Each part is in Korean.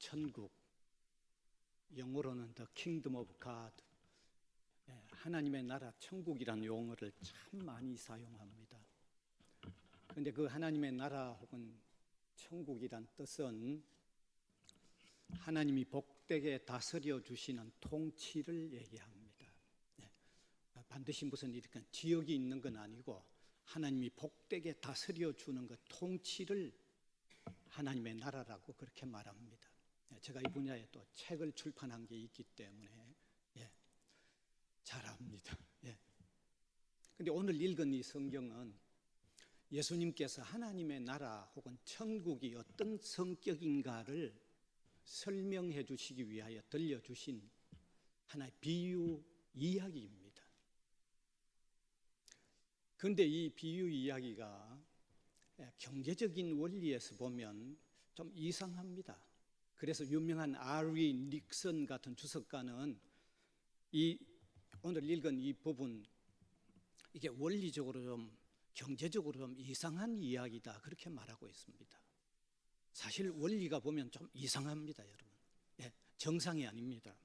천국, 영어로는 The Kingdom of God, 하나님의 나라 천국이라는 용어를 참 많이 사용합니다. 그런데 그 하나님의 나라 혹은 천국이란 뜻은 하나님이 복되게 다스려 주시는 통치를 얘기합니다. 반드시 무슨 이렇게 지역이 있는 건 아니고 하나님이 복되게 다스려 주는 그 통치를 하나님의 나라라고 그렇게 말합니다. 제가 이 분야에 또 책을 출판한 게 있기 때문에 잘 압니다. 근데 오늘 읽은 이 성경은 예수님께서 하나님의 나라 혹은 천국이 어떤 성격인가를 설명해 주시기 위하여 들려주신 하나의 비유 이야기입니다. 그런데 이 비유 이야기가 경제적인 원리에서 보면 좀 이상합니다. 그래서 유명한 R.E. 닉슨 같은 주석가는 오늘 읽은 이 부분, 이게 원리적으로 좀 경제적으로 좀 이상한 이야기다 그렇게 말하고 있습니다. 사실 원리가 보면 좀 이상합니다, 여러분. 정상이 아닙니다.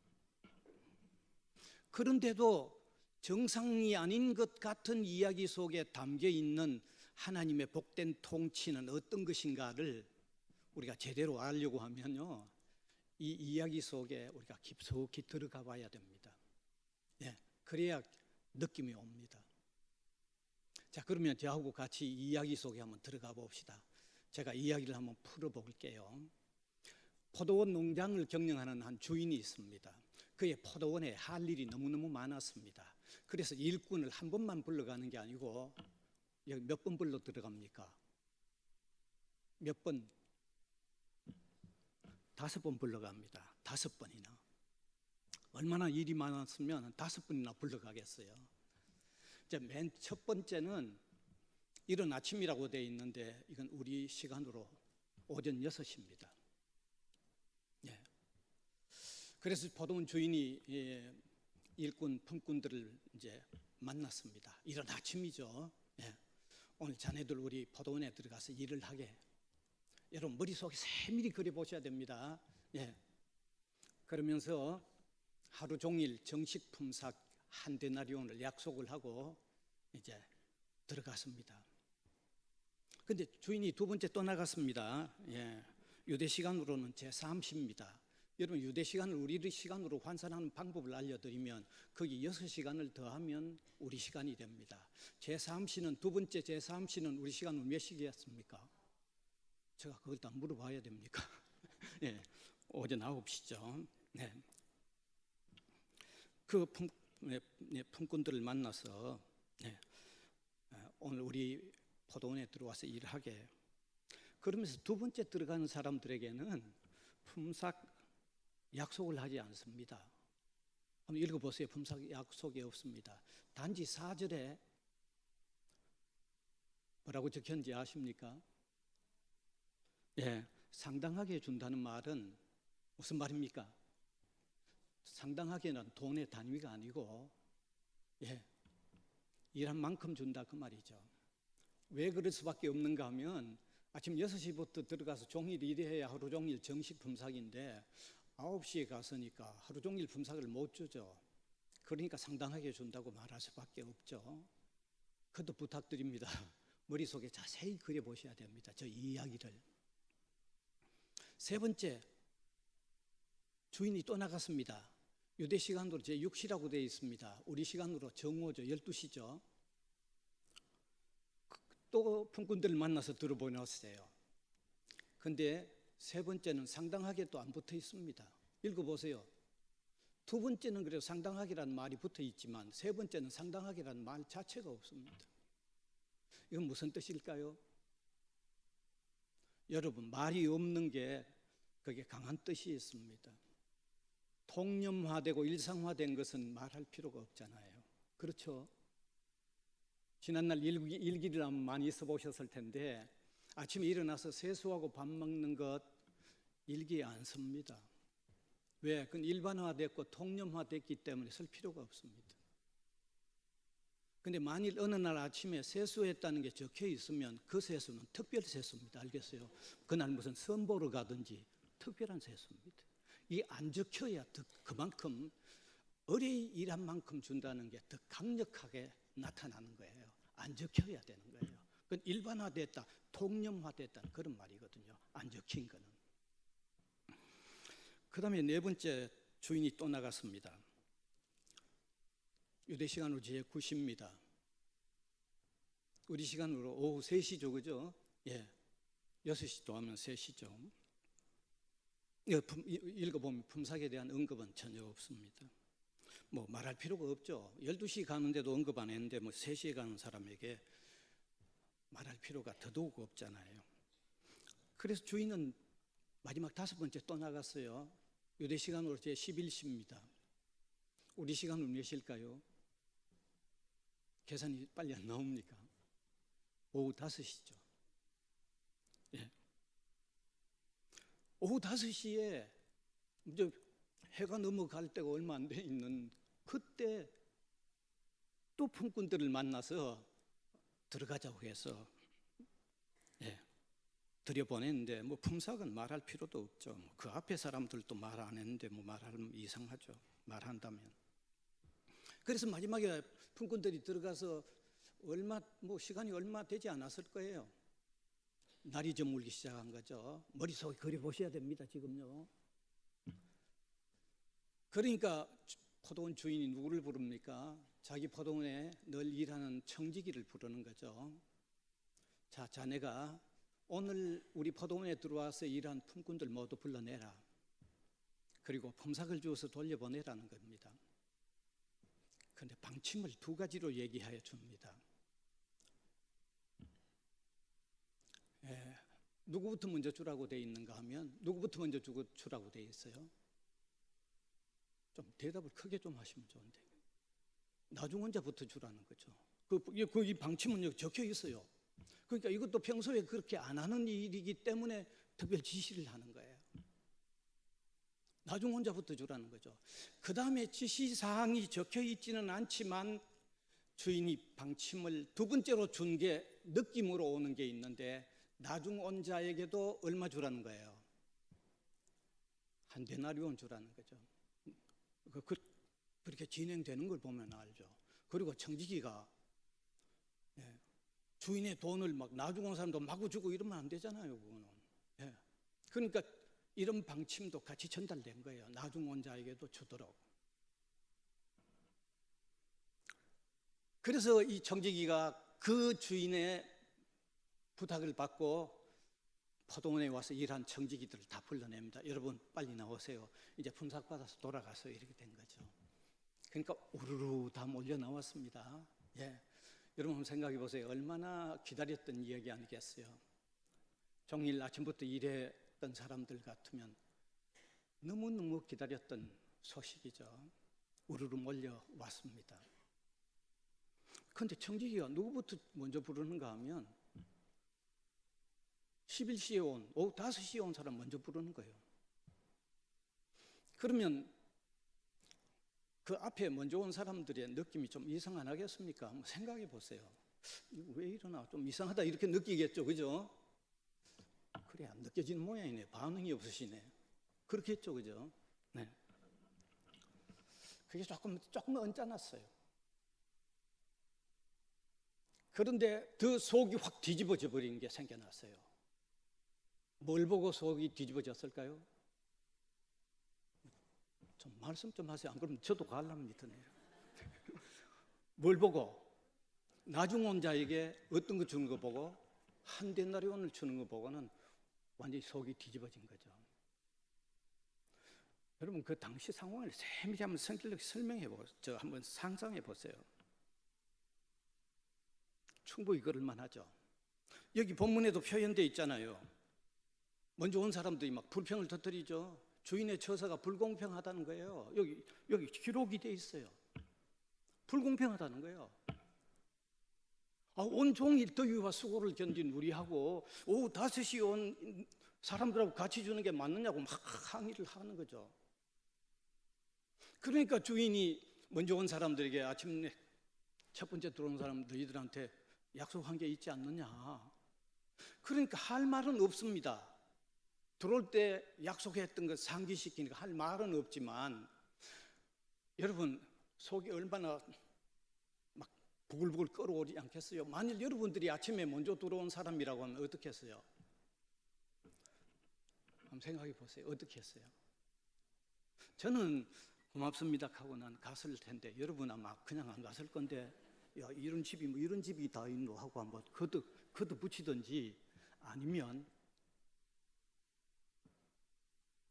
그런데도 정상이 아닌 것 같은 이야기 속에 담겨 있는 하나님의 복된 통치는 어떤 것인가를 우리가 제대로 알려고 하면요, 이 이야기 속에 우리가 깊숙이 들어가 봐야 됩니다. 그래야 느낌이 옵니다. 자, 그러면 저하고 같이 이 이야기 속에 한번 들어가 봅시다. 제가 이야기를 한번 풀어볼게요. 포도원 농장을 경영하는 한 주인이 있습니다. 그의 포도원에 할 일이 너무너무 많았습니다. 그래서 일꾼을 한 번만 불러가는 게 아니고 여기 몇 번 불러 들어갑니까? 몇 번? 5번 불러갑니다. 5번이나. 얼마나 일이 많았으면 5번이나 불러가겠어요. 맨 첫 번째는 이른 아침이라고 되어 있는데 이건 우리 시간으로 오전 6시입니다. 그래서 포도원 주인이 일꾼, 품꾼들을 이제 만났습니다. 이른 아침이죠. 오늘 자네들 우리 포도원에 들어가서 일을 하게. 여러분 머릿속에 세밀히 그려보셔야 됩니다. 그러면서 하루 종일 정식 품삯 한 데나리온을 약속을 하고 이제 들어갔습니다. 근데 주인이 두 번째 떠나갔습니다. 유대 시간으로는 제3시입니다. 여러분 유대 시간을 우리 시간으로 환산하는 방법을 알려드리면 거기 6시간을 더하면 우리 시간이 됩니다. 제3시는 두 번째 제3시는 우리 시간으로 몇 시겠습니까? 제가 그걸 다 물어봐야 됩니까? 오전 9시죠. 그 품꾼들을 만나서 오늘 우리 포도원에 들어와서 일하게. 그러면서 두 번째 들어가는 사람들에게는 품삯 약속을 하지 않습니다. 한번 읽어보세요. 품삯 약속이 없습니다. 단지 4절에 뭐라고 적혔는지 아십니까? 상당하게 준다는 말은 무슨 말입니까? 상당하게는 돈의 단위가 아니고 일한 만큼 준다 그 말이죠. 왜 그럴 수밖에 없는가 하면 아침 6시부터 들어가서 종일 일해야 하루 종일 정식 품삯인데 9시에 갔으니까 하루 종일 품삯을 못 주죠. 그러니까 상당하게 준다고 말할 수밖에 없죠. 그것도 부탁드립니다. 머릿속에 자세히 그려보셔야 됩니다. 저 이야기를. 세 번째, 주인이 또 나갔습니다. 유대 시간으로 제6시라고 되어 있습니다. 우리 시간으로 정오죠. 12시죠. 또 품꾼들을 만나서 들어보냈어요. 근데 세 번째는 상당하게 또 안 붙어 있습니다. 읽어보세요. 두 번째는 그래도 상당하게라는 말이 붙어 있지만 세 번째는 상당하게라는 말 자체가 없습니다. 이건 무슨 뜻일까요? 여러분 말이 없는 게 그게 강한 뜻이 있습니다. 통념화되고 일상화된 것은 말할 필요가 없잖아요. 그렇죠? 지난날 일기를 많이 써보셨을 텐데 아침에 일어나서 세수하고 밥 먹는 것 일기에 안 씁니다. 왜? 그건 일반화됐고 통념화됐기 때문에 쓸 필요가 없습니다. 근데 만일 어느 날 아침에 세수했다는 게 적혀 있으면 그 세수는 특별 세수입니다. 알겠어요? 그날 무슨 선보러 가든지 특별한 세수입니다. 이게 안 적혀야 그만큼 의뢰의 일한 만큼 준다는 게 더 강력하게 나타나는 거예요. 안 적혀야 되는 거예요. 그건 일반화됐다, 통념화됐다는 그런 말이거든요. 안 적힌 거는. 그 다음에 네 번째, 주인이 또 나갔습니다. 유대 시간으로 제9시입니다. 우리 시간으로 오후 3시죠, 그죠? 예, 6시 더하면 3시죠. 읽어보면 품삯에 대한 언급은 전혀 없습니다. 뭐 말할 필요가 없죠. 12시 가는데도 언급 안 했는데 뭐 3시에 가는 사람에게 말할 필요가 더더욱 없잖아요. 그래서 주인은 마지막 5번째 또 나갔어요. 유대 시간으로 제11시입니다. 우리 시간으로 몇 시일까요? 계산이 빨리 안 나옵니까? 오후 5시죠. 예. 오후 5시에 이제 해가 넘어갈 때가 얼마 안 돼 있는 그때 또 품꾼들을 만나서 들어가자고 해서 들여보냈는데 뭐 품삯은 말할 필요도 없죠. 그 앞에 사람들도 말 안 했는데 뭐 말하면 이상하죠. 말한다면. 그래서 마지막에 품꾼들이 들어가서 시간이 얼마 되지 않았을 거예요. 날이 저물기 시작한 거죠. 머릿속에 그려보셔야 됩니다, 지금요. 그러니까 포도원 주인이 누구를 부릅니까? 자기 포도원에 늘 일하는 청지기를 부르는 거죠. 자, 자네가 오늘 우리 포도원에 들어와서 일한 품꾼들 모두 불러내라. 그리고 품삯을 주어서 돌려보내라는 겁니다. 그런데 방침을 2가지로 얘기하여 줍니다. 누구부터 먼저 주라고 돼 있는가 하면 누구부터 먼저 주라고 돼 있어요? 좀 대답을 크게 좀 하시면 좋은데 나중원자부터 주라는 거죠. 이 방침은 적혀 있어요. 그러니까 이것도 평소에 그렇게 안 하는 일이기 때문에 특별 지시를 하는 거예요. 나중원자부터 주라는 거죠. 그 다음에 지시사항이 적혀 있지는 않지만 주인이 방침을 2번째로 준 게 느낌으로 오는 게 있는데 나중원자에게도 얼마 주라는 거예요? 한 데나리온 주라는 거죠. 그렇게 진행되는 걸 보면 알죠. 그리고 청지기가 주인의 돈을 막 나중온 사람도 마구 주고 이러면 안 되잖아요, 그거는. 그러니까 이런 방침도 같이 전달된 거예요. 나중원자에게도 주도록. 그래서 이 청지기가 그 주인의 부탁을 받고 포도원에 와서 일한 청지기들을 다 불러냅니다. 여러분 빨리 나오세요. 이제 품삯 받아서 돌아가서 이렇게 된 거죠. 그러니까 우르르 다 몰려 나왔습니다. 여러분 한번 생각해 보세요. 얼마나 기다렸던 이야기 아니겠어요? 종일 아침부터 일했던 사람들 같으면 너무너무 기다렸던 소식이죠. 우르르 몰려 왔습니다. 그런데 청지기가 누구부터 먼저 부르는가 하면 11시에 오후 5시에 온 사람 먼저 부르는 거예요. 그러면 그 앞에 먼저 온 사람들의 느낌이 좀 이상 안 하겠습니까? 한번 생각해 보세요. 이거 왜 이러나 좀 이상하다 이렇게 느끼겠죠, 그죠? 그래 안 느껴지는 모양이네. 반응이 없으시네. 그렇게 했죠, 그죠? 네. 그게 조금 언짢았어요. 그런데 더 속이 확 뒤집어져 버린 게 생겨났어요. 뭘 보고 속이 뒤집어졌을까요? 좀 말씀 좀 하세요. 안 그러면 저도 갈랍니다. 뭘 보고? 나중원자에게 어떤 거 주는 거 보고 한 데나리온을 주는 거 보고는 완전히 속이 뒤집어진 거죠. 여러분 그 당시 상황을 세밀히 한번 설명해 보세요. 한번 상상해 보세요. 충분히 그럴 만하죠. 여기 본문에도 표현되어 있잖아요. 먼저 온 사람들이 막 불평을 터뜨리죠. 주인의 처사가 불공평하다는 거예요. 여기 기록이 돼 있어요. 불공평하다는 거예요. 온종일 더위와 수고를 견딘 우리하고 오후 5시에 온 사람들하고 같이 주는 게 맞느냐고 막 항의를 하는 거죠. 그러니까 주인이 먼저 온 사람들에게 아침에 첫 번째 들어온 사람 너희들한테 약속한 게 있지 않느냐. 그러니까 할 말은 없습니다. 들어올 때 약속했던 것 상기시키니까 할 말은 없지만 여러분 속이 얼마나 막 부글부글 끓어오지 않겠어요? 만일 여러분들이 아침에 먼저 들어온 사람이라고 하면 어떻게 했어요? 한번 생각해 보세요. 어떻게 했어요? 저는 고맙습니다 하고 난 갔을 텐데 여러분 아마 그냥 안 갔을 건데, 야 이런 집이 뭐 이런 집이 다 있노 하고 한번 거듭 붙이든지, 아니면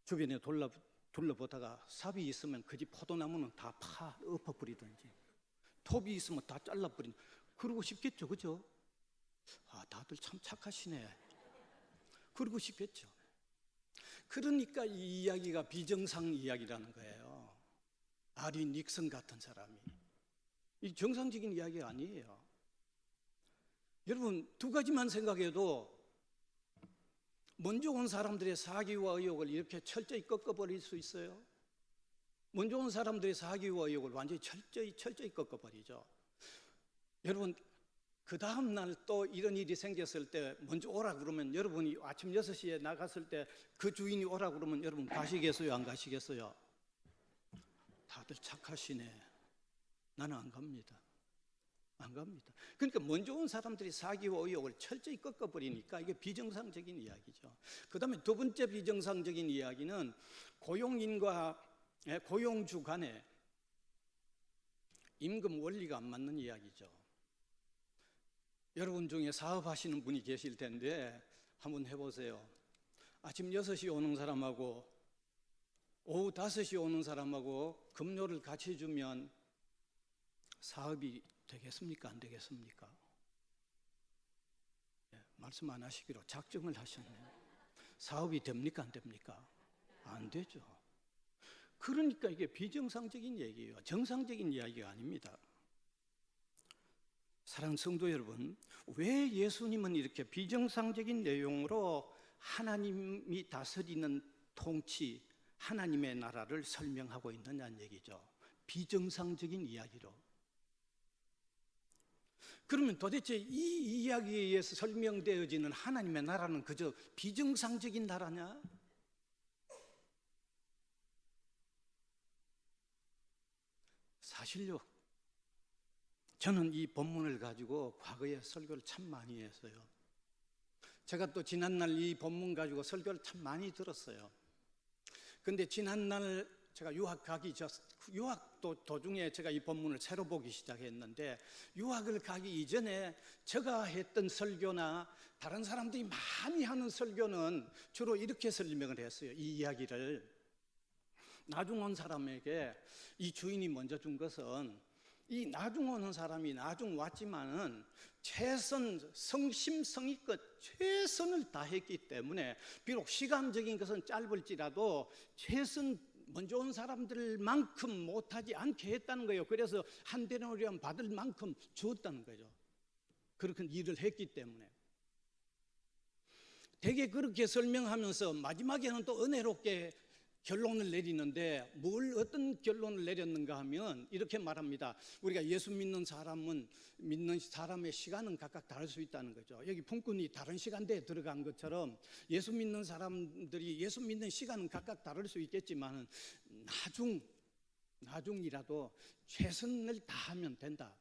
주변에 둘러보다가 삽이 있으면 그 집 포도나무는 다 엎어버리든지, 톱이 있으면 다 잘라버린, 그러고 싶겠죠, 그죠? 아, 다들 참 착하시네. 그러고 싶겠죠. 그러니까 이 이야기가 비정상 이야기라는 거예요. 아리 닉슨 같은 사람이. 이 정상적인 이야기가 아니에요. 여러분 두 가지만 생각해도 먼저 온 사람들의 사기와 의욕을 이렇게 철저히 꺾어버릴 수 있어요. 먼저 온 사람들의 사기와 의욕을 완전히 철저히 꺾어버리죠. 여러분 그 다음 날 또 이런 일이 생겼을 때 먼저 오라 그러면, 여러분이 아침 6시에 나갔을 때 그 주인이 오라 그러면 여러분 가시겠어요, 안 가시겠어요? 다들 착하시네. 나는 안 갑니다. 안 갑니다. 그러니까 먼저 온 사람들이 사기와 의욕을 철저히 꺾어버리니까 이게 비정상적인 이야기죠. 그 다음에 두 번째 비정상적인 이야기는 고용주 간에 임금 원리가 안 맞는 이야기죠. 여러분 중에 사업하시는 분이 계실 텐데 한번 해보세요. 아침 6시 오는 사람하고 오후 5시 오는 사람하고 급료를 같이 주면 사업이 되겠습니까? 안 되겠습니까? 말씀 안 하시기로 작정을 하셨네요. 사업이 됩니까? 안 됩니까? 안 되죠. 그러니까 이게 비정상적인 얘기예요. 정상적인 이야기가 아닙니다. 사랑하는 성도 여러분, 왜 예수님은 이렇게 비정상적인 내용으로 하나님이 다스리는 통치, 하나님의 나라를 설명하고 있느냐는 얘기죠. 비정상적인 이야기로. 그러면 도대체 이 이야기에 의해서 설명되어지는 하나님의 나라는 그저 비정상적인 나라냐? 사실요, 저는 이 본문을 가지고 과거에 설교를 참 많이 했어요. 제가 또 지난날 이 본문 가지고 설교를 참 많이 들었어요. 근데 지난날 제가 유학도 도중에 제가 이 본문을 새로 보기 시작했는데, 유학을 가기 이전에 제가 했던 설교나 다른 사람들이 많이 하는 설교는 주로 이렇게 설명을 했어요. 이 이야기를 나중 온 사람에게 이 주인이 먼저 준 것은, 이 나중 오는 사람이 나중 왔지만은 성심성의껏 최선을 다했기 때문에 비록 시간적인 것은 짧을지라도 먼저 온 사람들만큼 못하지 않게 했다는 거예요. 그래서 한 데나리온 받을 만큼 주었다는 거죠. 그렇게 일을 했기 때문에. 되게 그렇게 설명하면서 마지막에는 또 은혜롭게 결론을 내리는데, 어떤 결론을 내렸는가 하면 이렇게 말합니다. 우리가 예수 믿는 사람의 시간은 각각 다를 수 있다는 거죠. 여기 품꾼이 다른 시간대에 들어간 것처럼 예수 믿는 사람들이 예수 믿는 시간은 각각 다를 수 있겠지만 나중이라도 최선을 다하면 된다.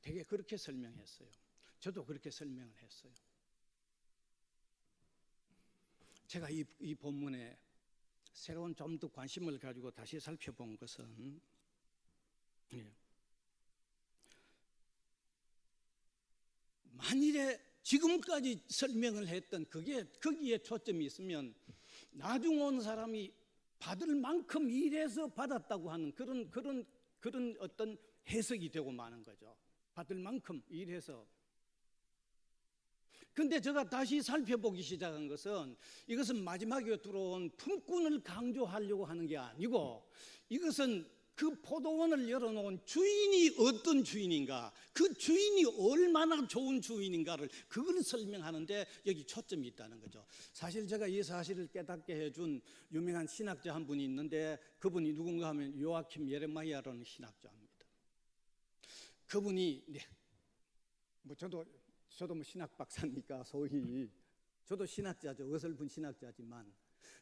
되게 그렇게 설명했어요. 저도 그렇게 설명을 했어요. 제가 이 본문에 새로운 좀 더 관심을 가지고 다시 살펴본 것은, 만일에 지금까지 설명을 했던 거기에 초점이 있으면 나중 온 사람이 받을 만큼 일해서 받았다고 하는 그런 어떤 해석이 되고 마는 거죠. 받을 만큼 일해서. 근데 제가 다시 살펴보기 시작한 것은, 이것은 마지막에 들어온 품꾼을 강조하려고 하는 게 아니고, 이것은 그 포도원을 열어놓은 주인이 어떤 주인인가, 그 주인이 얼마나 좋은 주인인가를 그걸 설명하는데 여기 초점이 있다는 거죠. 사실 제가 이 사실을 깨닫게 해준 유명한 신학자 한 분이 있는데, 그분이 누군가 하면 요아킴 예레마이아라는 신학자입니다. 그분이 저도 신학 박사니까 소위 저도 신학자죠. 어설픈 신학자지만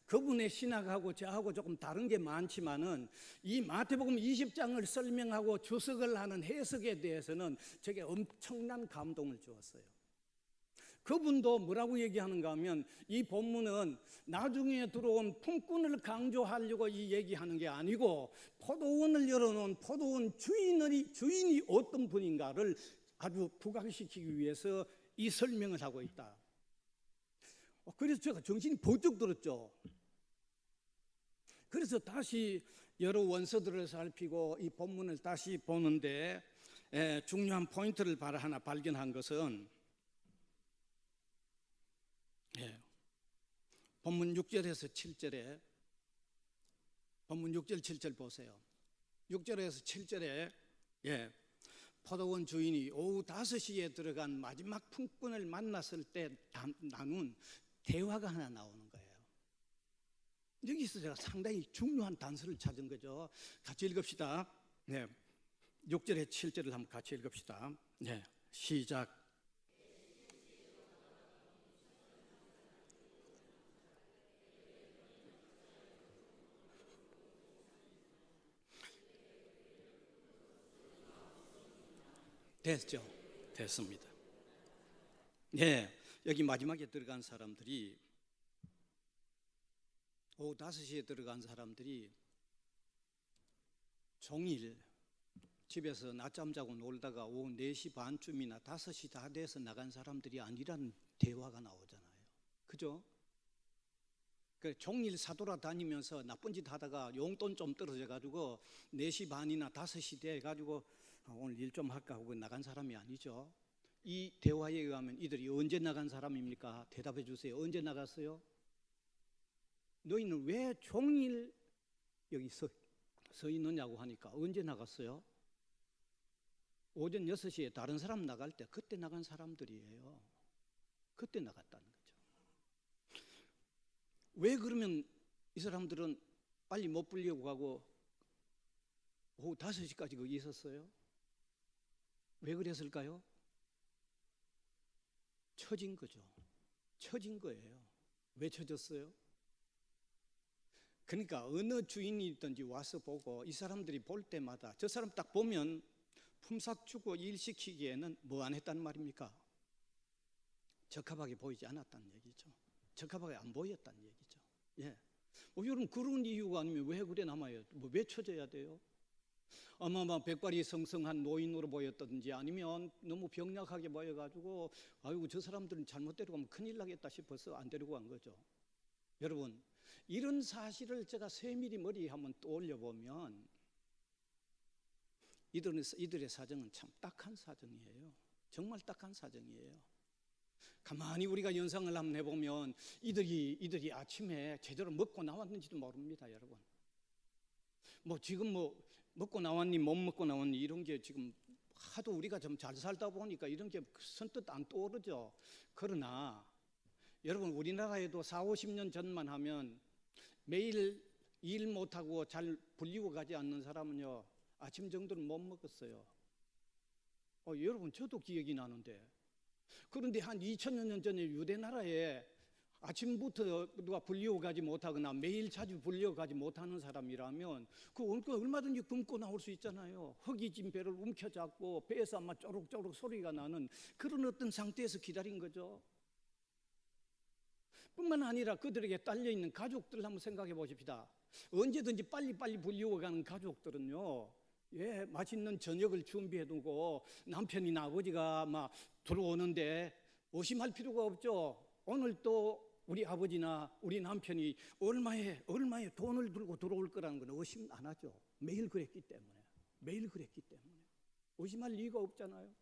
그분의 신학하고 저하고 조금 다른 게 많지만은 이 마태복음 20장을 설명하고 주석을 하는 해석에 대해서는 제게 엄청난 감동을 주었어요. 그분도 뭐라고 얘기하는가 하면 이 본문은 나중에 들어온 품꾼을 강조하려고 이 얘기하는 게 아니고 포도원을 열어놓은 포도원 주인이 어떤 분인가를 아주 부각시키기 위해서 이 설명을 하고 있다. 그래서 제가 정신이 번쩍 들었죠. 그래서 다시 여러 원서들을 살피고 이 본문을 다시 보는데 중요한 포인트를 하나 발견한 것은 본문 6절에서 7절에 본문 6절 7절 보세요. 6절에서 7절에 포도원 주인이 오후 5시에 들어간 마지막 품꾼을 만났을 때 나눈 대화가 하나 나오는 거예요. 여기서 제가 상당히 중요한 단서를 찾은 거죠. 같이 읽읍시다. 6절에 7절을 한번 같이 읽읍시다. 시작. 됐죠? 됐습니다. 여기 마지막에 들어간 사람들이 오후 5시에 들어간 사람들이 종일 집에서 낮잠 자고 놀다가 오후 4시 반쯤이나 5시 다 돼서 나간 사람들이 아니라는 대화가 나오잖아요. 그죠? 종일 사돌아 다니면서 나쁜 짓 하다가 용돈 좀 떨어져 가지고 4시 반이나 5시 돼 가지고 오늘 일 좀 할까 하고 나간 사람이 아니죠. 이 대화에 의하면 이들이 언제 나간 사람입니까? 대답해 주세요. 언제 나갔어요? 너희는 왜 종일 여기 서 있느냐고 하니까 언제 나갔어요? 오전 6시에 다른 사람 나갈 때 그때 나간 사람들이에요. 그때 나갔다는 거죠. 왜 그러면 이 사람들은 빨리 못 불려고 하고 오후 5시까지 거기 있었어요? 왜 그랬을까요? 처진 거죠. 처진 거예요. 왜 처졌어요? 그러니까 어느 주인이든지 와서 보고 이 사람들이 볼 때마다 저 사람 딱 보면 품삯 주고 일 시키기에는 뭐 안 했단 말입니까? 적합하게 보이지 않았다는 얘기죠. 적합하게 안 보였다는 얘기죠. 여러분 그런 이유가 아니면 왜 그래 남아요? 왜 처져야 돼요? 아마 백발이 성성한 노인으로 보였든지 아니면 너무 병약하게 보여가지고 아이고 저 사람들은 잘못 데리고 가면 큰일 나겠다 싶어서 안 데리고 간 거죠. 여러분 이런 사실을 제가 세밀히 머리에 한번 떠올려 보면 이들의 사정은 참 딱한 사정이에요. 정말 딱한 사정이에요. 가만히 우리가 연상을 한번 해보면 이들이 아침에 제대로 먹고 나왔는지도 모릅니다, 여러분. 지금 먹고 나왔니 못 먹고 나왔니 이런 게 지금 하도 우리가 좀 잘 살다 보니까 이런 게 선뜻 안 떠오르죠. 그러나 여러분 우리나라에도 40-50년 전만 하면 매일 일 못하고 잘 불리고 가지 않는 사람은요 아침 정도는 못 먹었어요. 여러분 저도 기억이 나는데 그런데 한 2000년 전에 유대 나라에 아침부터 누가 불리고 가지 못하거나 매일 자주 불리고 가지 못하는 사람이라면 그 얼마든지 굶고 나올 수 있잖아요. 허기진 배를 움켜잡고 배에서 아마 쪼록쪼록 소리가 나는 그런 어떤 상태에서 기다린 거죠. 뿐만 아니라 그들에게 딸려있는 가족들 한번 생각해 보십시다. 언제든지 빨리빨리 불리고 가는 가족들은요 맛있는 저녁을 준비해 두고 남편이나 아버지가 막 들어오는데 의심할 필요가 없죠. 오늘 또 우리 아버지나 우리 남편이 얼마에 돈을 들고 들어올 거라는 건 의심 안 하죠. 매일 그랬기 때문에 의심할 리가 없잖아요.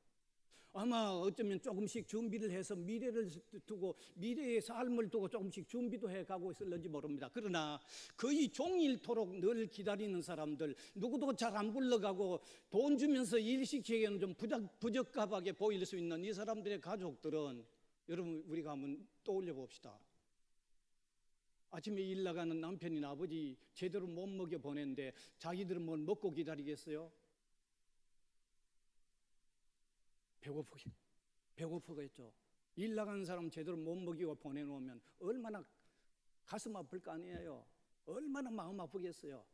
아마 어쩌면 조금씩 준비를 해서 미래를 두고 미래의 삶을 두고 조금씩 준비도 해가고 있을는지 모릅니다. 그러나 거의 종일토록 늘 기다리는 사람들, 누구도 잘 안 불러가고 돈 주면서 일 시키기에는 좀 부적합하게 보일 수 있는 이 사람들의 가족들은 여러분 우리가 한번 떠올려 봅시다. 아침에 일 나가는 남편이나 아버지 제대로 못 먹여 보냈는데 자기들은 뭘 먹고 기다리겠어요? 배고프겠죠. 일 나가는 사람 제대로 못 먹이고 보내놓으면 얼마나 가슴 아플 거 아니에요. 얼마나 마음 아프겠어요.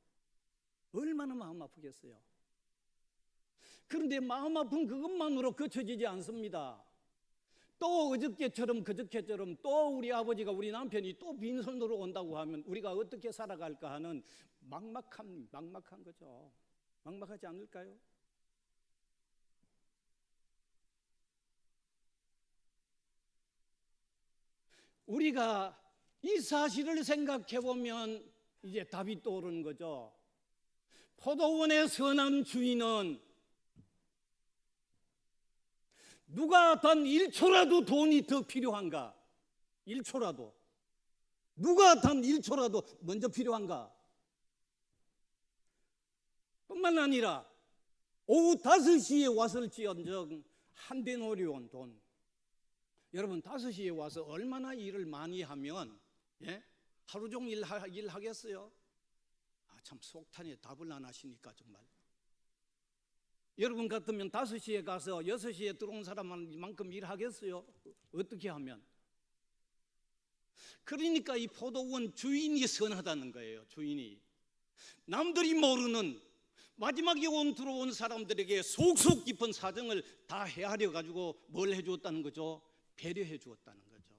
얼마나 마음 아프겠어요. 그런데 마음 아픈 그것만으로 그쳐지지 않습니다. 또 어저께처럼 그저께처럼 또 우리 아버지가 우리 남편이 또 빈손으로 온다고 하면 우리가 어떻게 살아갈까 하는 막막한 거죠. 막막하지 않을까요? 우리가 이 사실을 생각해 보면 이제 답이 떠오르는 거죠. 포도원의 선한 주인은 누가 단 1초라도 돈이 더 필요한가? 1초라도. 누가 단 1초라도 먼저 필요한가? 뿐만 아니라 오후 5시에 왔을지언정 한 데나리온 돈. 여러분 5시에 와서 얼마나 일을 많이 하면 하루 종일 일하겠어요? 참 속탄에 답을 안 하시니까 정말. 여러분 같으면 5시에 가서 6시에 들어온 사람만큼 일하겠어요? 어떻게 하면? 그러니까 이 포도원 주인이 선하다는 거예요. 주인이 남들이 모르는 마지막에 들어온 사람들에게 속속 깊은 사정을 다 헤아려 가지고 뭘 해주었다는 거죠? 배려해 주었다는 거죠.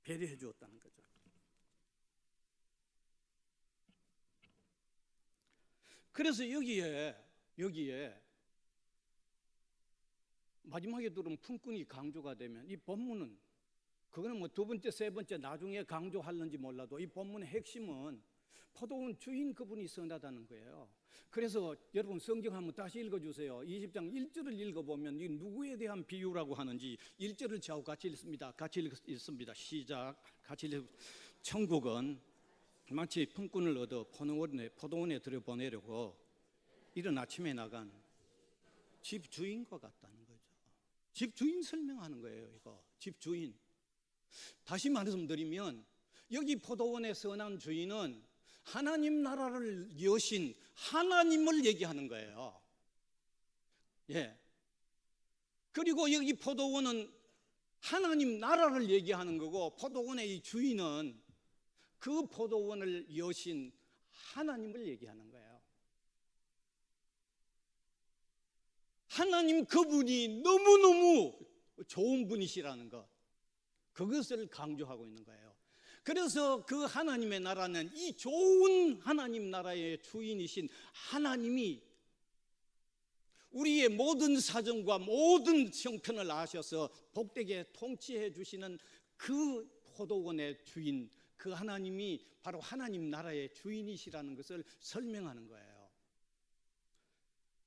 배려해 주었다는 거죠. 그래서 여기에 마지막에 들어온 품꾼이 강조가 되면 이 본문은 그거는 뭐 두 번째, 세 번째 나중에 강조하는지 몰라도 이 본문의 핵심은 포도원 주인 그분이 선하다는 거예요. 그래서 여러분 성경 한번 다시 읽어주세요. 20장 1절을 읽어보면 이 누구에 대한 비유라고 하는지 1절을 저하고 같이 읽습니다. 같이 읽습니다. 시작. 같이 천국은 마치 품꾼을 얻어 포도원에 들여보내려고 이른 아침에 나간 집주인과 같다는 거죠. 집주인 설명하는 거예요. 이거 집주인. 다시 말씀드리면 여기 포도원의 선한 주인은 하나님 나라를 여신 하나님을 얘기하는 거예요. 그리고 여기 포도원은 하나님 나라를 얘기하는 거고 포도원의 이 주인은 그 포도원을 여신 하나님을 얘기하는 거예요. 하나님 그분이 너무너무 좋은 분이시라는 것, 그것을 강조하고 있는 거예요. 그래서 그 하나님의 나라는 이 좋은 하나님 나라의 주인이신 하나님이 우리의 모든 사정과 모든 형편을 아셔서 복되게 통치해 주시는 그 포도원의 주인, 그 하나님이 바로 하나님 나라의 주인이시라는 것을 설명하는 거예요.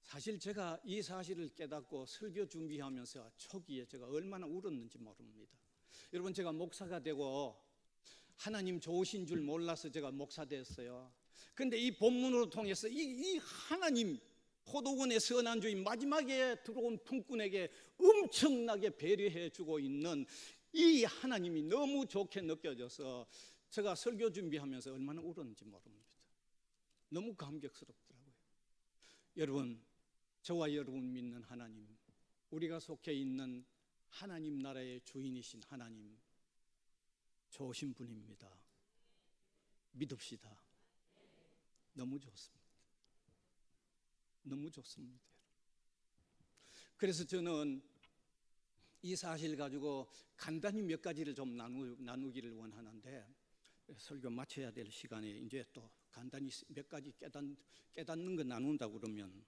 사실 제가 이 사실을 깨닫고 설교 준비하면서 초기에 제가 얼마나 울었는지 모릅니다. 여러분 제가 목사가 되고 하나님 좋으신 줄 몰라서 제가 목사 됐어요. 그런데 이 본문으로 통해서 이 하나님 포도원의 선한 주인 마지막에 들어온 품꾼에게 엄청나게 배려해 주고 있는 이 하나님이 너무 좋게 느껴져서 제가 설교 준비하면서 얼마나 울었는지 모릅니다. 너무 감격스럽더라고요. 여러분, 저와 여러분 믿는 하나님, 우리가 속해 있는 하나님 나라의 주인이신 하나님, 좋으신 분입니다. 믿읍시다. 너무 좋습니다. 너무 좋습니다. 그래서 저는 이 사실 가지고 간단히 몇 가지를 좀 나누기를 원하는데, 설교 마쳐야 될 시간에 이제 또 간단히 몇 가지 깨닫는 거 나눈다 그러면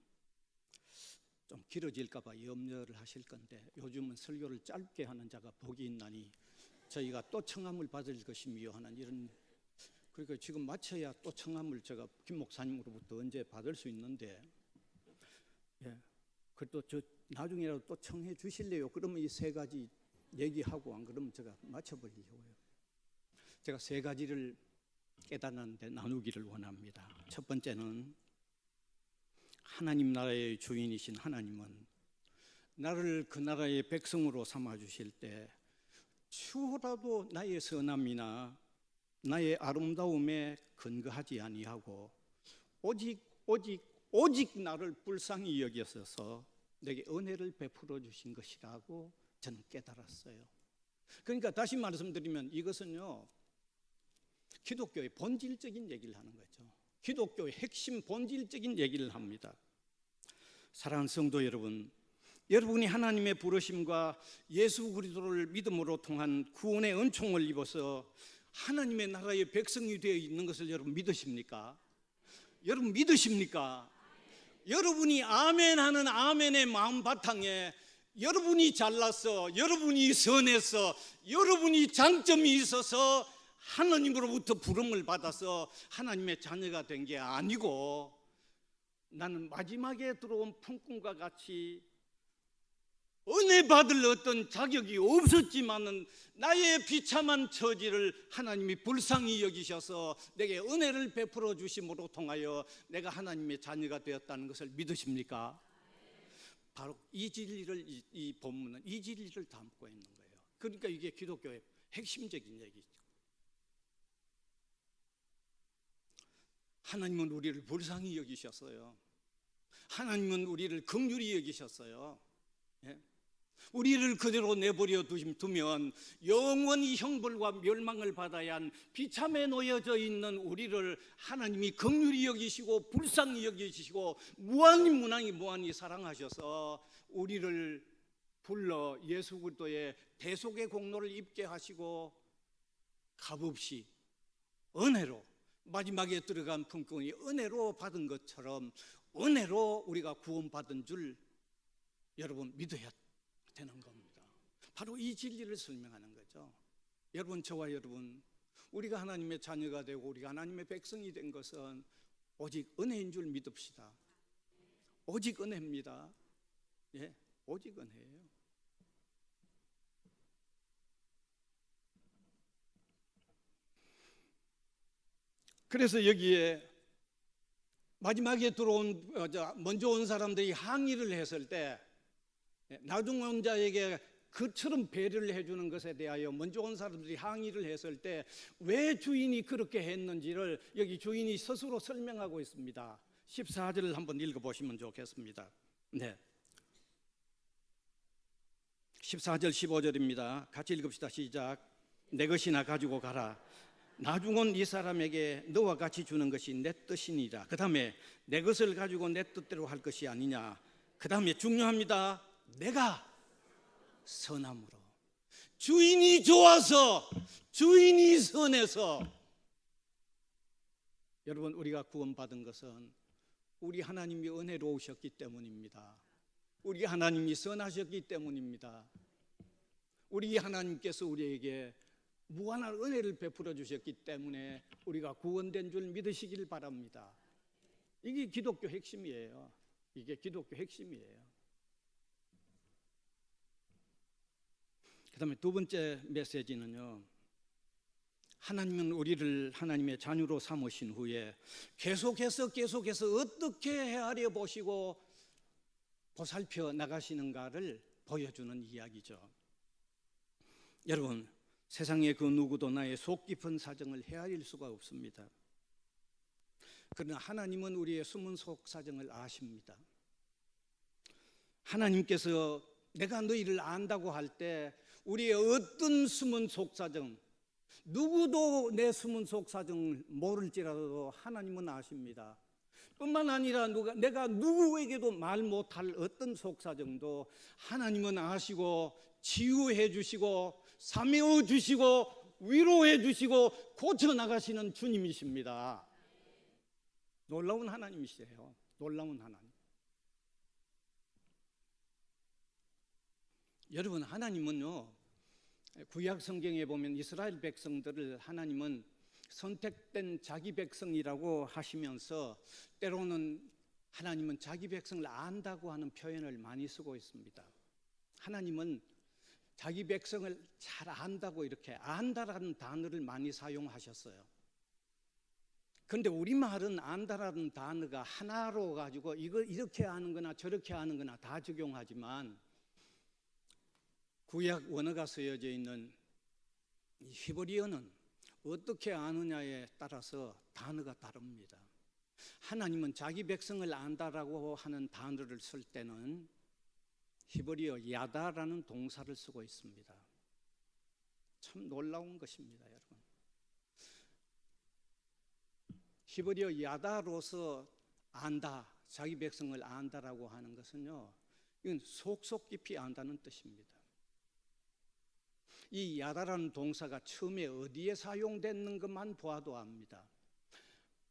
좀 길어질까 봐 염려를 하실 건데, 요즘은 설교를 짧게 하는 자가 복이 있나니 저희가 또 청함을 받을 것이며 하는 이런, 그러니까 지금 마쳐야 또 청함을 제가 김 목사님으로부터 언제 받을 수 있는데, 그래도 저 나중에라도 또 청해 주실래요? 그러면 이 세 가지 얘기하고 안 그러면 제가 맞춰버리려고요. 제가 세 가지를 깨닫는데 나누기를 원합니다. 첫 번째는 하나님 나라의 주인이신 하나님은 나를 그 나라의 백성으로 삼아 주실 때 추호라도 나의 선함이나 나의 아름다움에 근거하지 아니하고 오직 나를 불쌍히 여기셔서 내게 은혜를 베풀어 주신 것이라고 저는 깨달았어요. 그러니까 다시 말씀드리면 이것은요, 기독교의 본질적인 얘기를 하는 거죠. 기독교의 핵심 본질적인 얘기를 합니다. 사랑하는 성도 여러분, 여러분이 하나님의 부르심과 예수 그리스도를 믿음으로 통한 구원의 은총을 입어서 하나님의 나라의 백성이 되어 있는 것을 여러분 믿으십니까? 여러분 믿으십니까? 여러분이 아멘 하는 아멘의 마음 바탕에 여러분이 잘나서, 여러분이 선해서, 여러분이 장점이 있어서 하나님으로부터 부름을 받아서 하나님의 자녀가 된 게 아니고, 나는 마지막에 들어온 품꾼과 같이 은혜 받을 어떤 자격이 없었지만은 나의 비참한 처지를 하나님이 불쌍히 여기셔서 내게 은혜를 베풀어 주심으로 통하여 내가 하나님의 자녀가 되었다는 것을 믿으십니까? 바로 이 진리를, 이 본문은 이 진리를 담고 있는 거예요. 그러니까 이게 기독교의 핵심적인 얘기죠. 하나님은 우리를 불쌍히 여기셨어요. 하나님은 우리를 긍휼히 여기셨어요. 예? 우리를 그대로 내버려 두면 영원히 형벌과 멸망을 받아야 한 비참에 놓여져 있는 우리를 하나님이 긍휼히 여기시고 불쌍히 여기시고 무한히 사랑하셔서 우리를 불러 예수 그리스도의 대속의 공로를 입게 하시고 값없이 은혜로, 마지막에 들어간 품꾼이 은혜로 받은 것처럼 은혜로 우리가 구원받은 줄 여러분 믿어야 되는 겁니다. 바로 이 진리를 설명하는 거죠. 여러분, 저와 여러분, 우리가 하나님의 자녀가 되고 우리가 하나님의 백성이 된 것은 오직 은혜인 줄 믿읍시다. 오직 은혜입니다. 예, 오직 은혜예요. 그래서 여기에 마지막에 들어온, 먼저 온 사람들이 항의를 했을 때 나중 온 자에게 그처럼 배려를 해주는 것에 대하여 먼저 온 사람들이 항의를 했을 때 왜 주인이 그렇게 했는지를 여기 주인이 스스로 설명하고 있습니다. 14절을 한번 읽어보시면 좋겠습니다. 네, 14절 15절입니다. 같이 읽읍시다. 시작. 내 것이나 가지고 가라. 나중 온 이 사람에게 너와 같이 주는 것이 내 뜻이니라. 그 다음에 내 것을 가지고 내 뜻대로 할 것이 아니냐. 그 다음에 중요합니다. 내가 선함으로, 주인이 좋아서, 주인이 선해서. 여러분, 우리가 구원받은 것은 우리 하나님이 은혜로우셨기 때문입니다. 우리 하나님이 선하셨기 때문입니다. 우리 하나님께서 우리에게 무한한 은혜를 베풀어 주셨기 때문에 우리가 구원된 줄 믿으시길 바랍니다. 이게 기독교 핵심이에요. 이게 기독교 핵심이에요. 그 다음에 두 번째 메시지는요, 하나님은 우리를 하나님의 자녀로 삼으신 후에 계속해서 어떻게 헤아려 보시고 보살펴 나가시는가를 보여주는 이야기죠. 여러분, 세상의 그 누구도 나의 속 깊은 사정을 헤아릴 수가 없습니다. 그러나 하나님은 우리의 숨은 속 사정을 아십니다. 하나님께서 내가 너희를 안다고 할 때 우리의 어떤 숨은 속 사정, 누구도 내 숨은 속 사정을 모를지라도 하나님은 아십니다. 뿐만 아니라 내가 누구에게도 말 못할 어떤 속 사정도 하나님은 아시고 치유해 주시고 사메어 주시고 위로해 주시고 고쳐 나가시는 주님이십니다. 놀라운 하나님이시에요. 놀라운 하나님. 여러분, 하나님은요, 구약 성경에 보면 이스라엘 백성들을 하나님은 선택된 자기 백성이라고 하시면서 때로는 하나님은 자기 백성을 안다고 하는 표현을 많이 쓰고 있습니다. 하나님은 자기 백성을 잘 안다고, 이렇게 안다라는 단어를 많이 사용하셨어요. 그런데 우리말은 안다라는 단어가 하나로 가지고 이거 이렇게 하는 거나 저렇게 하는 거나 다 적용하지만 구약 원어가 쓰여져 있는 이 히브리어는 어떻게 아느냐에 따라서 단어가 다릅니다. 하나님은 자기 백성을 안다라고 하는 단어를 쓸 때는 히브리어 야다라는 동사를 쓰고 있습니다. 참 놀라운 것입니다, 여러분. 히브리어 야다로서 안다, 자기 백성을 안다라고 하는 것은요, 이건 속속 깊이 안다는 뜻입니다. 이 야다라는 동사가 처음에 어디에 사용됐는 것만 보아도 압니다.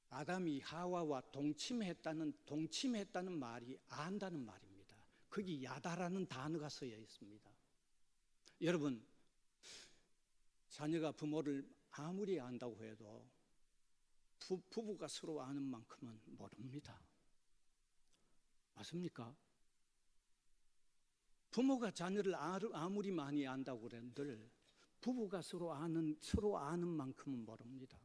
아담이 하와와 동침했다는 말이 안다는 말입니다. 거기 야다라는 단어가 쓰여 있습니다. 여러분, 자녀가 부모를 아무리 안다고 해도 부부가 서로 아는 만큼은 모릅니다. 맞습니까? 부모가 자녀를 아무리 많이 안다고 그랬는들 부부가 서로 아는 만큼은 모릅니다.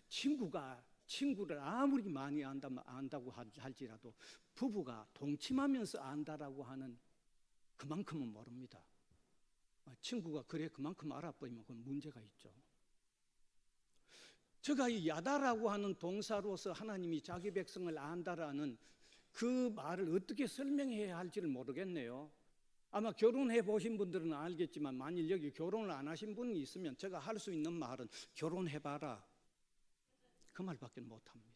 친구를 아무리 많이 안다고 할지라도 부부가 동침하면서 안다라고 하는 그만큼은 모릅니다. 친구가 그래 그만큼 알아버리면 그건 문제가 있죠. 제가 이 야다라고 하는 동사로서 하나님이 자기 백성을 안다라는 그 말을 어떻게 설명해야 할지를 모르겠네요. 아마 결혼해 보신 분들은 알겠지만 만일 여기 결혼을 안 하신 분이 있으면 제가 할 수 있는 말은 결혼해봐라, 그 말밖에 못합니다.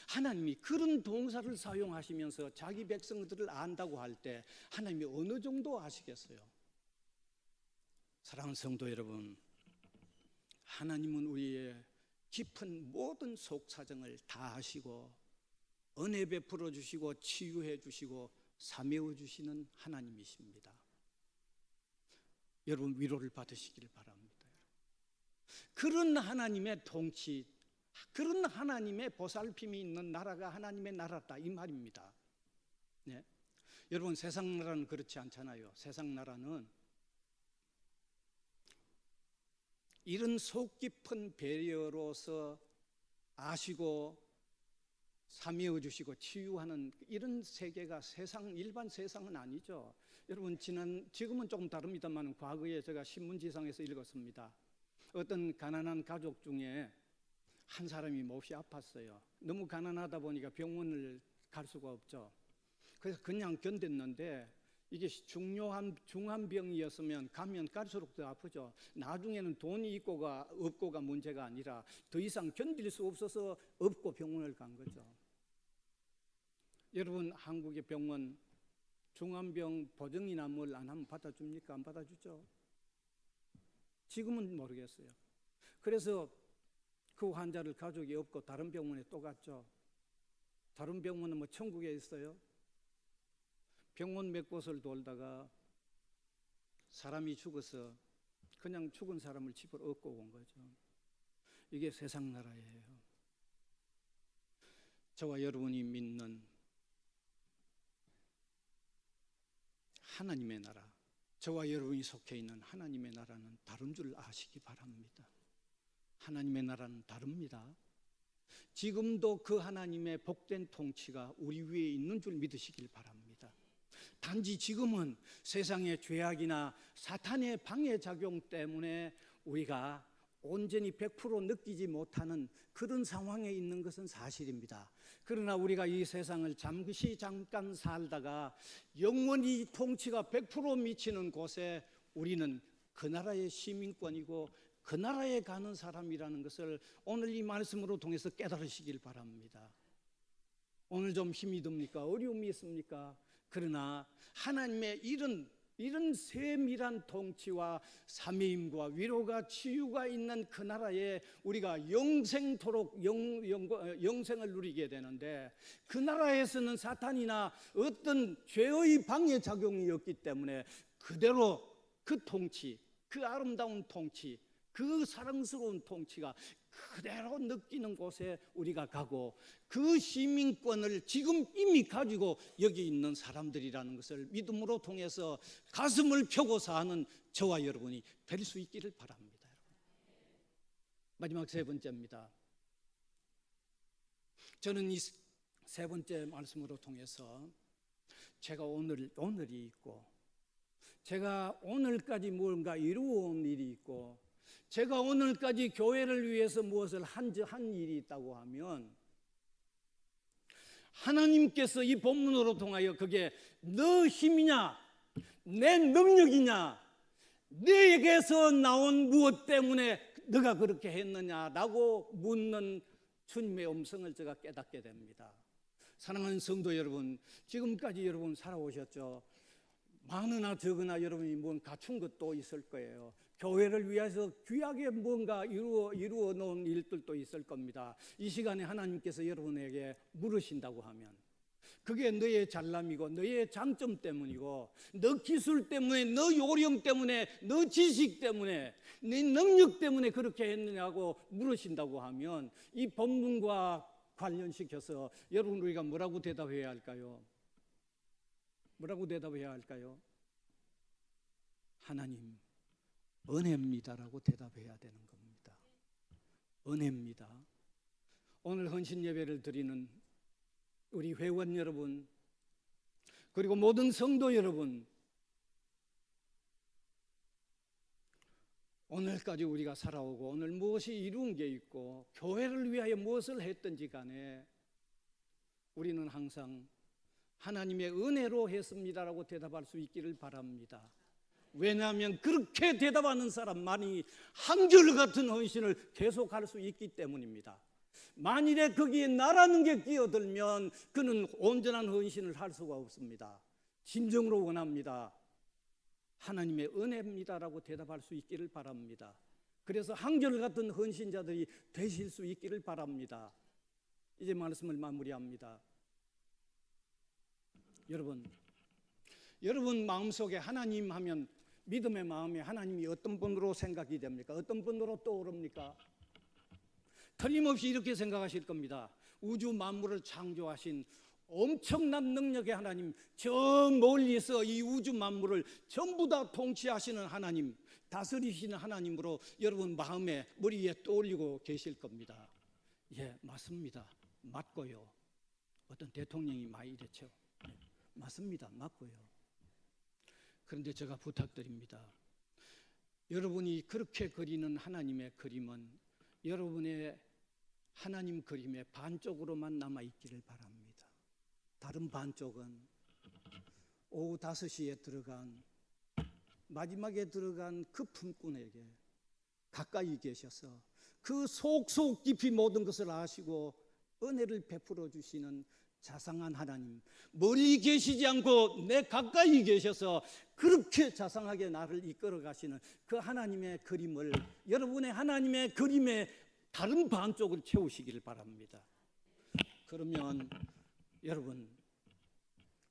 하나님이 그런 동사를 사용하시면서 자기 백성들을 안다고 할 때 하나님이 어느 정도 아시겠어요? 사랑하는 성도 여러분, 하나님은 우리의 깊은 모든 속사정을 다 아시고 은혜 베풀어 주시고 치유해 주시고 사메어 주시는 하나님이십니다. 여러분, 위로를 받으시길 바랍니다. 그런 하나님의 통치, 그런 하나님의 보살핌이 있는 나라가 하나님의 나라다, 이 말입니다. 네? 여러분, 세상 나라는 그렇지 않잖아요. 세상 나라는 이런 속 깊은 배려로서 아시고 사미어 주시고 치유하는 이런 세계가 일반 세상은 아니죠. 여러분, 지금은 조금 다릅니다만 과거에 제가 신문지상에서 읽었습니다. 어떤 가난한 가족 중에 한 사람이 몹시 아팠어요. 너무 가난하다 보니까 병원을 갈 수가 없죠. 그래서 그냥 견뎠는데 이게 중한 병이었으면 가면 갈수록 더 아프죠. 나중에는 돈이 있고가 없고가 문제가 아니라 더 이상 견딜 수 없어서 없고 병원을 간 거죠. 여러분, 한국의 병원 중환병 보정이나 뭘 안 하면 받아줍니까? 안 받아주죠. 지금은 모르겠어요. 그래서 그 환자를 가족이 없고 다른 병원에 또 갔죠. 다른 병원은 뭐 천국에 있어요. 병원 몇 곳을 돌다가 사람이 죽어서 그냥 죽은 사람을 집으로 얻고 온 거죠. 이게 세상 나라예요. 저와 여러분이 믿는 하나님의 나라, 저와 여러분이 속해 있는 하나님의 나라는 다른 줄 아시기 바랍니다. 하나님의 나라는 다릅니다. 지금도 그 하나님의 복된 통치가 우리 위에 있는 줄 믿으시길 바랍니다. 단지 지금은 세상의 죄악이나 사탄의 방해작용 때문에 우리가 온전히 100% 느끼지 못하는 그런 상황에 있는 것은 사실입니다. 그러나 우리가 이 세상을 잠깐 살다가 영원히 통치가 100% 미치는 곳에 우리는 그 나라의 시민권이고 그 나라에 가는 사람이라는 것을 오늘 이 말씀으로 통해서 깨달으시길 바랍니다. 오늘 좀 힘이 듭니까? 어려움이 있습니까? 그러나 하나님의 이런 세밀한 통치와 삼위임과 위로가 치유가 있는 그 나라에 우리가 영생토록 영생을 누리게 되는데, 그 나라에서는 사탄이나 어떤 죄의 방해작용이 없기 때문에 그대로 그 통치, 그 아름다운 통치, 그 사랑스러운 통치가 그대로 느끼는 곳에 우리가 가고 그 시민권을 지금 이미 가지고 여기 있는 사람들이라는 것을 믿음으로 통해서 가슴을 펴고 사는 저와 여러분이 될 수 있기를 바랍니다. 마지막 세 번째입니다. 저는 이 세 번째 말씀으로 통해서 제가 오늘이 있고, 제가 오늘까지 뭔가 이루어온 일이 있고, 제가 오늘까지 교회를 위해서 무엇을 한 일이 있다고 하면, 하나님께서 이 본문으로 통하여 그게 너 힘이냐 내 능력이냐 너에게서 나온 무엇 때문에 너가 그렇게 했느냐라고 묻는 주님의 음성을 제가 깨닫게 됩니다. 사랑하는 성도 여러분, 지금까지 여러분 살아오셨죠? 많으나 적으나 여러분이 뭔 갖춘 것도 있을 거예요. 교회를 위해서 귀하게 뭔가 이루어 놓은 일들도 있을 겁니다. 이 시간에 하나님께서 여러분에게 물으신다고 하면 그게 너의 잘남이고 너의 장점 때문이고 너 기술 때문에 너 요령 때문에 너 지식 때문에 네 능력 때문에 그렇게 했느냐고 물으신다고 하면 이 본문과 관련시켜서 여러분 우리가 뭐라고 대답해야 할까요? 뭐라고 대답해야 할까요? 하나님 은혜입니다라고 대답해야 되는 겁니다. 은혜입니다. 오늘 헌신 예배를 드리는 우리 회원 여러분, 그리고 모든 성도 여러분, 오늘까지 우리가 살아오고 오늘 무엇이 이룬 게 있고 교회를 위하여 무엇을 했든지 간에 우리는 항상 하나님의 은혜로 했습니다라고 대답할 수 있기를 바랍니다. 왜냐하면 그렇게 대답하는 사람만이 한결같은 헌신을 계속할 수 있기 때문입니다. 만일에 거기에 나라는 게 끼어들면 그는 온전한 헌신을 할 수가 없습니다. 진정으로 원합니다. 하나님의 은혜입니다라고 대답할 수 있기를 바랍니다. 그래서 한결같은 헌신자들이 되실 수 있기를 바랍니다. 이제 말씀을 마무리합니다. 여러분 마음속에 하나님 하면 믿음의 마음에 하나님이 어떤 분으로 생각이 됩니까? 어떤 분으로 떠오릅니까? 틀림없이 이렇게 생각하실 겁니다. 우주 만물을 창조하신 엄청난 능력의 하나님, 저 멀리서 이 우주 만물을 전부 다 통치하시는 하나님, 다스리시는 하나님으로 여러분 마음에 머리에 떠올리고 계실 겁니다. 예, 맞습니다. 맞고요. 어떤 대통령이 많이 이랬죠. 맞습니다. 맞고요. 그런데 제가 부탁드립니다. 여러분이 그렇게 그리는 하나님의 그림은 여러분의 하나님 그림의 반쪽으로만 남아있기를 바랍니다. 다른 반쪽은 오후 5시에 들어간 마지막에 들어간 그 품꾼에게 가까이 계셔서 그 속속 깊이 모든 것을 아시고 은혜를 베풀어 주시는 자상한 하나님, 멀리 계시지 않고 내 가까이 계셔서 그렇게 자상하게 나를 이끌어 가시는 그 하나님의 그림을 여러분의 하나님의 그림의 다른 반쪽을 채우시기를 바랍니다. 그러면 여러분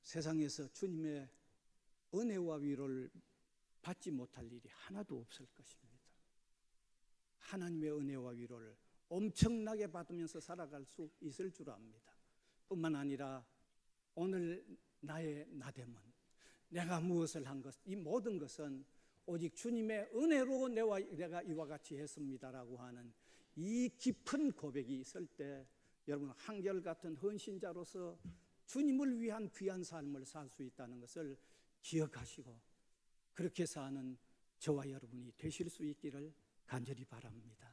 세상에서 주님의 은혜와 위로를 받지 못할 일이 하나도 없을 것입니다. 하나님의 은혜와 위로를 엄청나게 받으면서 살아갈 수 있을 줄 압니다. 뿐만 아니라 오늘 나의 나됨은 내가 무엇을 한 것, 이 모든 것은 오직 주님의 은혜로 내가 이와 같이 했습니다라고 하는 이 깊은 고백이 있을 때 여러분 한결같은 헌신자로서 주님을 위한 귀한 삶을 살 수 있다는 것을 기억하시고 그렇게 사는 저와 여러분이 되실 수 있기를 간절히 바랍니다.